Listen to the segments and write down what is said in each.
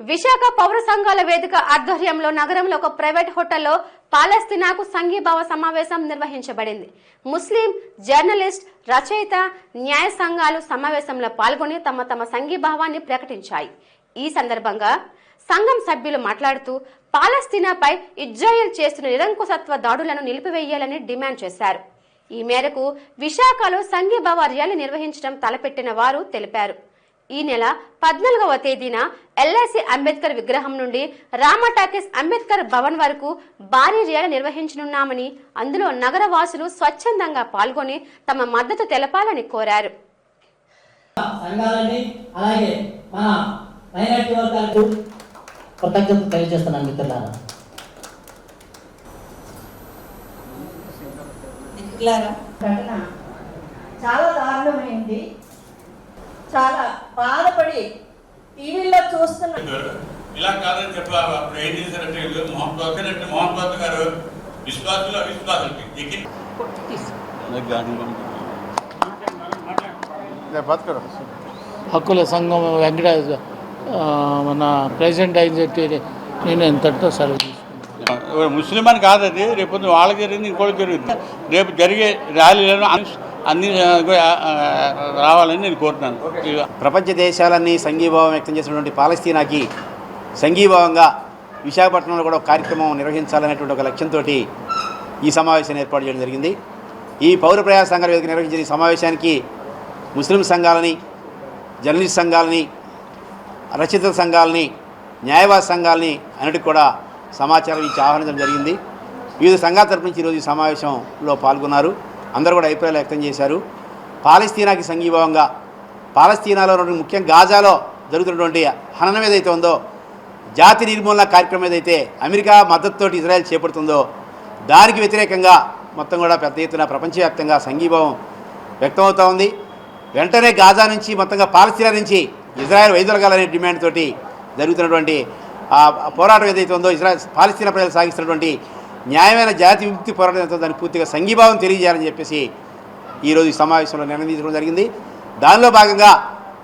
విశాఖ పౌర సంఘాల వేదిక ఆధ్వర్యంలో నగరంలో ఒక ప్రైవేట్ హోటల్లో పాలస్తీనాకు సంఘీభావ సమావేశం నిర్వహించబడింది. ముస్లిం జర్నలిస్ట్, రచయిత, న్యాయ సంఘాలు సమావేశంలో పాల్గొని తమ సంఘీభావాన్ని ప్రకటించాయి. ఈ సందర్భంగా సంఘం సభ్యులు మాట్లాడుతూ పాలస్తీనాపై ఇజ్రాయెల్ చేస్తున్న నిరంకుశత్వ దాడులను నిలిపివేయాలని డిమాండ్ చేశారు. ఈ మేరకు విశాఖలో సంఘీభావ ర్యాలీ నిర్వహించడం తలపెట్టిన వారు తెలిపారు. ఈ నెల 14వ తేదీన ఎల్ఐసి అంబేద్కర్ విగ్రహం నుండి రామటాకీస్ అంబేద్కర్ భవన్ వరకు భారీ ర్యాలీ నిర్వహించనున్నామని, అందులో నగరవాసులు స్వచ్ఛందంగా పాల్గొని తమ మద్దతు తెలపాలని కోరారు. చాలా దారుణమైంది. చాలా బాధపడి టీవీలో చూస్తున్నాం. ఇలా కాదని చెప్పారు. అప్పుడు ఏం చేశారంటే మోహన్ బాబు గారు విశ్వాసులకి హక్కుల సంఘం వెంకట మన ప్రెసిడెంట్ అయిన చెప్పి నేను ఎంతటితో సెలవు తీసుకున్నాను. ముస్లిం అని కాదు, అది రేపు వాళ్ళకి జరిగింది, ఇంకోటి జరుగుతుంది. రేపు జరిగే ర్యాలీలను అన్ని రావాలని నేను కోరుతున్నాను. ప్రపంచ దేశాలన్నీ సంఘీభావం వ్యక్తం చేసినటువంటి పాలస్తీనాకి సంఘీభావంగా విశాఖపట్నంలో కూడా ఒక కార్యక్రమం నిర్వహించాలనేటువంటి ఒక లక్ష్యంతో ఈ సమావేశాన్ని ఏర్పాటు చేయడం జరిగింది. ఈ పౌర ప్రజా సంఘాల వేదిక నిర్వహించిన ఈ సమావేశానికి ముస్లిం సంఘాలని, జర్నలిస్ట్ సంఘాలని, రచయితల సంఘాలని, న్యాయవాద సంఘాలని అన్నిటికి కూడా సమాచారం ఇచ్చి ఆహ్వానించడం జరిగింది. వివిధ సంఘాల తరపు నుంచి ఈరోజు ఈ సమావేశంలో పాల్గొన్నారు. అందరూ కూడా అభిప్రాయాలు వ్యక్తం చేశారు. పాలస్తీనాకి సంఘీభావంగా, పాలస్తీనాలో ముఖ్యంగా గాజాలో జరుగుతున్నటువంటి హననం ఏదైతే ఉందో, జాతి నిర్మూలన కార్యక్రమం ఏదైతే అమెరికా మద్దతుతో ఇజ్రాయెల్ చేపడుతుందో దానికి వ్యతిరేకంగా మొత్తం కూడా పెద్ద ఎత్తున ప్రపంచవ్యాప్తంగా సంఘీభావం వ్యక్తమవుతూ ఉంది. వెంటనే గాజా నుంచి మొత్తంగా పాలస్తీనా నుంచి ఇజ్రాయెల్ వైదొలగాలనే డిమాండ్ తోటి జరుగుతున్నటువంటి పోరాటం ఏదైతే ఉందో, ఇజ్రాయెల్ పాలస్తీనా ప్రజలు సాగిస్తున్నటువంటి న్యాయమైన జాతి విముక్తి పోరాటం ఎంతో దానికి పూర్తిగా సంఘీభావం తెలియజేయాలని చెప్పేసి ఈరోజు ఈ సమావేశంలో నిర్ణయం తీసుకోవడం జరిగింది. దానిలో భాగంగా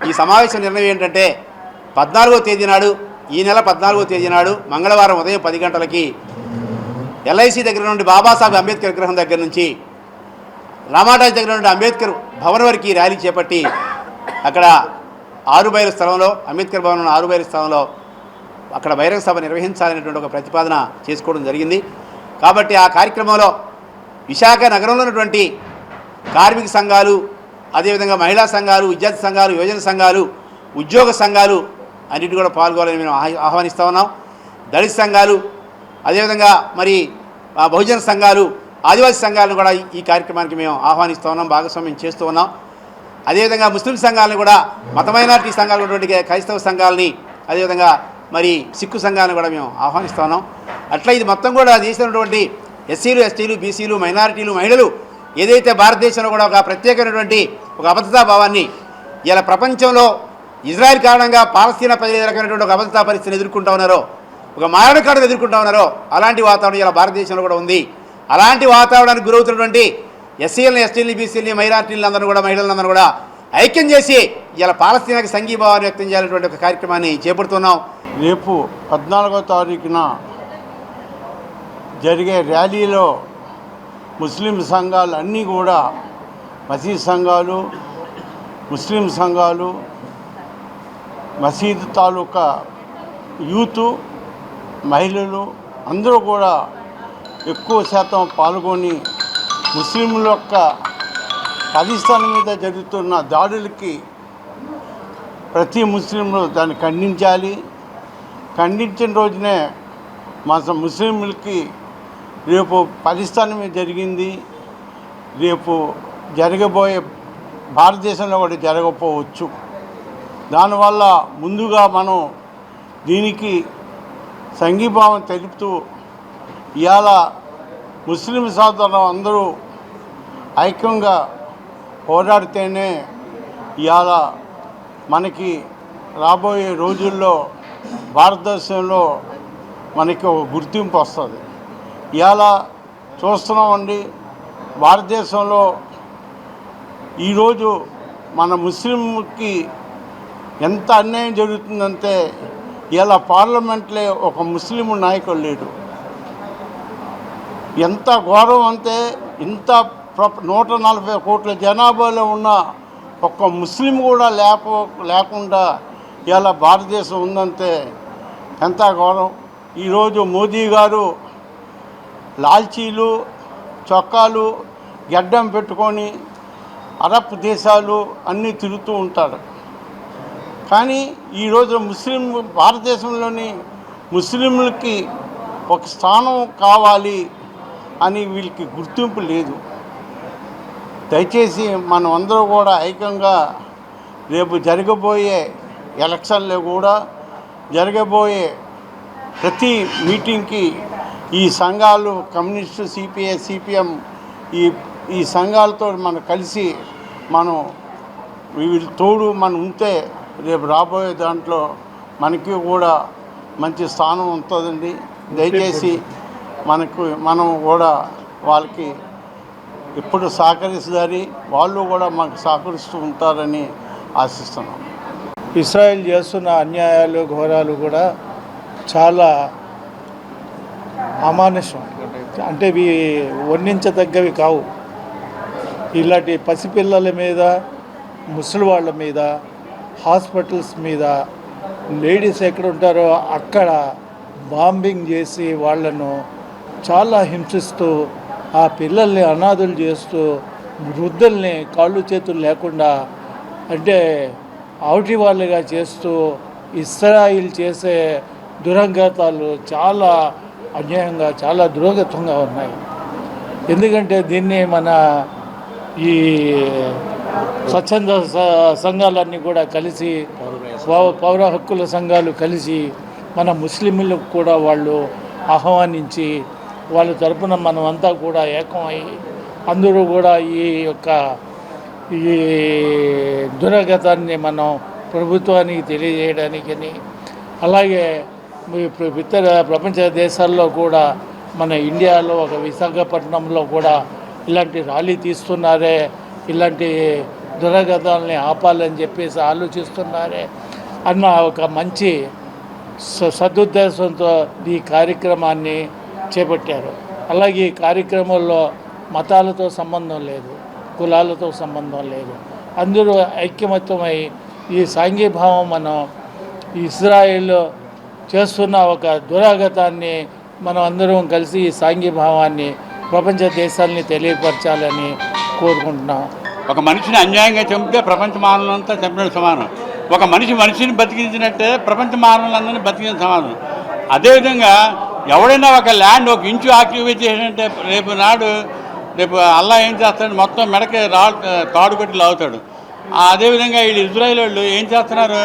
ఈ సమావేశం నిర్ణయం ఏంటంటే 14వ తేదీ నాడు, ఈ నెల 14వ తేదీ నాడు మంగళవారం ఉదయం 10 గంటలకి ఎల్ఐసి దగ్గర నుండి బాబాసాహెబ్ అంబేద్కర్ విగ్రహం దగ్గర నుంచి రామాటాజ్ దగ్గర నుండి అంబేద్కర్ భవన్ వరకు ర్యాలీ చేపట్టి అక్కడ 6 బైల స్థలంలో, అంబేద్కర్ భవన్ 6 బైల స్థలంలో అక్కడ బహిరంగ సభ నిర్వహించాలనేటువంటి ఒక ప్రతిపాదన చేసుకోవడం జరిగింది. కాబట్టి ఆ కార్యక్రమంలో విశాఖ నగరంలో ఉన్నటువంటి కార్మిక సంఘాలు, అదేవిధంగా మహిళా సంఘాలు, విద్యార్థి సంఘాలు, యువజన సంఘాలు, ఉద్యోగ సంఘాలు అన్నిటి కూడా పాల్గొనాలని మేము ఆహ్వానిస్తూ ఉన్నాం. దళిత సంఘాలు, అదేవిధంగా మరి బహుజన సంఘాలు, ఆదివాసీ సంఘాలను కూడా ఈ కార్యక్రమానికి మేము ఆహ్వానిస్తూ ఉన్నాం, భాగస్వామ్యం చేస్తూ ఉన్నాం. అదేవిధంగా ముస్లిం సంఘాలను కూడా, మత మైనారిటీ సంఘాలు ఉన్నటువంటి క్రైస్తవ సంఘాలని, అదేవిధంగా మరి సిక్కు సంఘాలను కూడా మేము ఆహ్వానిస్తూ ఉన్నాం. అట్లా ఇది మొత్తం కూడా దేశంలోటువంటి ఎస్సీలు, ఎస్టీలు, బీసీలు, మైనారిటీలు, మహిళలు ఏదైతే భారతదేశంలో కూడా ఒక ప్రత్యేకమైనటువంటి ఒక అభద్రతా భావాన్ని ఇలా ప్రపంచంలో ఇజ్రాయెల్ కారణంగా పాలస్తీనా ప్రజలు ఏ రకమైనటువంటి ఒక అభద్రతా పరిస్థితిని ఎదుర్కొంటూ ఉన్నారో, ఒక మారణకాండను ఎదుర్కొంటూ ఉన్నారో అలాంటి వాతావరణం ఇలా భారతదేశంలో కూడా ఉంది. అలాంటి వాతావరణానికి గురవుతున్నటువంటి ఎస్సీలని, ఎస్టీలని, బీసీలని, మైనారిటీలను అందరూ కూడా, మహిళలందరూ కూడా ఐక్యం చేసి ఇలా పాలస్తీనాకి సంఘీభావాన్ని వ్యక్తం చేయాలనేటువంటి ఒక కార్యక్రమాన్ని చేపడుతున్నాం. రేపు 14వ తారీఖున జరిగే ర్యాలీలో ముస్లిం సంఘాలు అన్నీ కూడా, మసీద్ సంఘాలు, ముస్లిం సంఘాలు, మసీదు తాలూకా యూత్, మహిళలు అందరూ కూడా ఎక్కువ శాతం పాల్గొని ముస్లింల యొక్క పాకిస్తాన్ మీద జరుగుతున్న దాడులకి ప్రతి ముస్లింలు దాన్ని ఖండించాలి. ఖండించిన రోజునే మా ముస్లింలకి రేపు పాకిస్తాన్ మీద జరిగింది, రేపు జరగబోయే భారతదేశంలో కూడా జరగకపోవచ్చు. దానివల్ల ముందుగా మనం దీనికి సంఘీభావం తెలుపుతూ ఇవాళ ముస్లిం సోదరులు అందరూ ఐక్యంగా పోరాడితేనే ఇవాళ మనకి రాబోయే రోజుల్లో భారతదేశంలో మనకి ఒక గుర్తింపు వస్తుంది. ఇవాళ చూస్తున్నామండి, భారతదేశంలో ఈరోజు మన ముస్లింకి ఎంత అన్యాయం జరుగుతుందంటే ఇలా పార్లమెంట్లో ఒక ముస్లిం నాయకుడు లేడు. ఎంత ఘోరం అంటే ఇంత 140 కోట్ల జనాభాలో ఉన్న ఒక్క ముస్లిం కూడా లేకుండా ఇలా భారతదేశం ఉందంటే ఎంత ఘోరం. ఈరోజు మోదీ గారు లాల్చీలు చొక్కాలు గడ్డం పెట్టుకొని అరబ్ దేశాలు అన్నీ తిరుగుతూ ఉంటారు. కానీ ఈరోజు భారతదేశంలోని ముస్లింలకి ఒక స్థానం కావాలి అని వీళ్ళకి గుర్తింపు లేదు. దయచేసి మనం అందరూ కూడా ఐక్యంగా రేపు జరగబోయే ఎలక్షన్లో కూడా జరగబోయే ప్రతి మీటింగ్కి ఈ సంఘాలు కమ్యూనిస్టు సిపిఐ సిపిఎం ఈ సంఘాలతో మనం కలిసి మనం వీళ్ళ తోడు మనం ఉంటే రేపు రాబోయే దాంట్లో మనకి కూడా మంచి స్థానం ఉంటుందండి. దయచేసి మనం కూడా వాళ్ళకి ఎప్పుడు సహకరిస్తారని వాళ్ళు కూడా మాకు సహకరిస్తూ ఉంటారని ఆశిస్తున్నాం. ఇస్రాయేల్ చేస్తున్న అన్యాయాలు ఘోరాలు కూడా చాలా అమానుషం, అంటే ఇవి వర్ణించదగ్గవి కావు. ఇలాంటి పసిపిల్లల మీద, ముసలి వాళ్ళ మీద, హాస్పిటల్స్ మీద, లేడీస్ ఎక్కడ ఉంటారో అక్కడ బాంబింగ్ చేసి వాళ్ళను చాలా హింసిస్తూ, ఆ పిల్లల్ని అనాథులు చేస్తూ, వృద్ధుల్ని కాళ్ళు చేతులు లేకుండా అంటే ఆవుటి వాళ్ళుగా చేస్తూ ఇస్రాయిల్ చేసే దురంగతాలు చాలా అన్యాయంగా, చాలా దురోగతంగా ఉన్నాయి. ఎందుకంటే దీన్ని మన ఈ స్వచ్ఛంద సంఘాలన్నీ కూడా కలిసి, పౌర హక్కుల సంఘాలు కలిసి మన ముస్లింలకు కూడా వాళ్ళు ఆహ్వానించి వాళ్ళ తరపున మనం అంతా కూడా ఏకమై అందరూ కూడా ఈ దురగతాన్ని మనం ప్రభుత్వానికి తెలియజేయడానికని, అలాగే ఇతర ప్రపంచ దేశాల్లో కూడా మన ఇండియాలో ఒక విశాఖపట్నంలో కూడా ఇలాంటి ర్యాలీ తీస్తున్నారే, ఇలాంటి దురగతాలని ఆపాలని చెప్పేసి ఆలోచిస్తున్నారే అన్న ఒక మంచి సదుద్దేశంతో ఈ కార్యక్రమాన్ని చేపట్టారు. అలాగే ఈ కార్యక్రమంలో మతాలతో సంబంధం లేదు, కులాలతో సంబంధం లేదు. అందరూ ఐక్యమత్యమై ఈ సాంఘీభావం మనం ఇజ్రాయెల్ చేస్తున్న ఒక దురాగతాన్ని మనం అందరం కలిసి ఈ సాంఘీభావాన్ని ప్రపంచ దేశాలని తెలియపరచాలని కోరుకుంటున్నాం. ఒక మనిషిని అన్యాయంగా చంపితే ప్రపంచ మానవులంతా చంపినట్టు సమానం. ఒక మనిషిని బతికించినట్టే ప్రపంచ మానవులందరినీ బతికిన సమానం. అదేవిధంగా ఎవడైనా ఒక ల్యాండ్ ఒక ఇంచు ఆక్యుపై చేసినట్టే రేపు అల్లా ఏం చేస్తాడు, మొత్తం మెడకి తాడు కొట్టి లాగుతాడు. అదేవిధంగా వీళ్ళు ఇజ్రాయెల్ వాళ్ళు ఏం చేస్తున్నారు,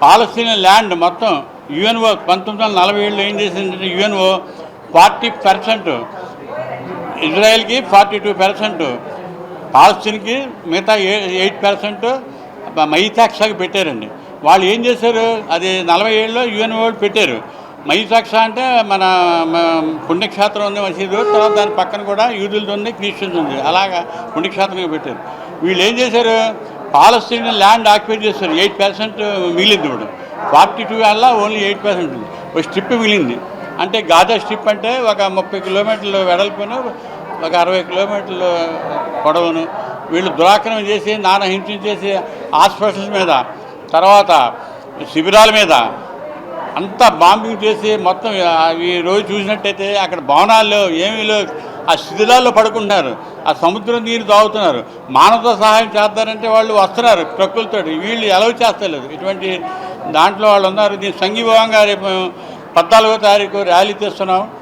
పాలస్తీనా ల్యాండ్ మొత్తం యుఎన్ఓ 1947లో ఏం చేసిందంటే యుఎన్ఓ 40%, ఇజ్రాయెల్కి 42%, పాలస్తీన్కి మిగతా 8% మైతాక్షాకి పెట్టారండి. వాళ్ళు ఏం చేశారు, అది 47లో యుఎన్ఓ వాళ్ళు పెట్టారు. మైతాక్ష అంటే మన పుణ్యక్షేత్రం ఉంది మసీదు, తర్వాత దాని పక్కన కూడా యూదులది ఉంది, క్రిస్టియన్స్ ఉంది, అలాగా పుణ్యక్షేత్రంగా పెట్టారు. వీళ్ళు ఏం చేశారు, పాలస్తీన్ ల్యాండ్ ఆక్యుపై చేస్తారు. 8% మిగిలింది. ఇప్పుడు 42 వల్ల ఓన్లీ 8% ఉంది. ఒక స్ట్రిప్ మిగిలింది. అంటే గాజా స్ట్రిప్ అంటే ఒక 30 కిలోమీటర్లు వెడల్పును, ఒక 60 కిలోమీటర్లు పొడవును వీళ్ళు దురాక్రమణ చేసి హింసించేసి హాస్పిటల్స్ మీద, తర్వాత శిబిరాల మీద అంతా బాంబింగ్ చేసి మొత్తం ఈ రోజు చూసినట్టయితే అక్కడ భవనాల్లో ఏమీలో ఆ శిథిలాల్లో పడుకుంటున్నారు, ఆ సముద్రం నీరు తాగుతున్నారు. మానవతా సహాయం చేస్తారంటే వాళ్ళు వస్తున్నారు ట్రక్కులతో, వీళ్ళు ఎలవ్ చేస్తలేదు. ఇటువంటి దాంట్లో వాళ్ళు ఉన్నారు. దీని సంఘీభావంగా రేపు 14వ తారీఖు ర్యాలీ తీస్తున్నాం.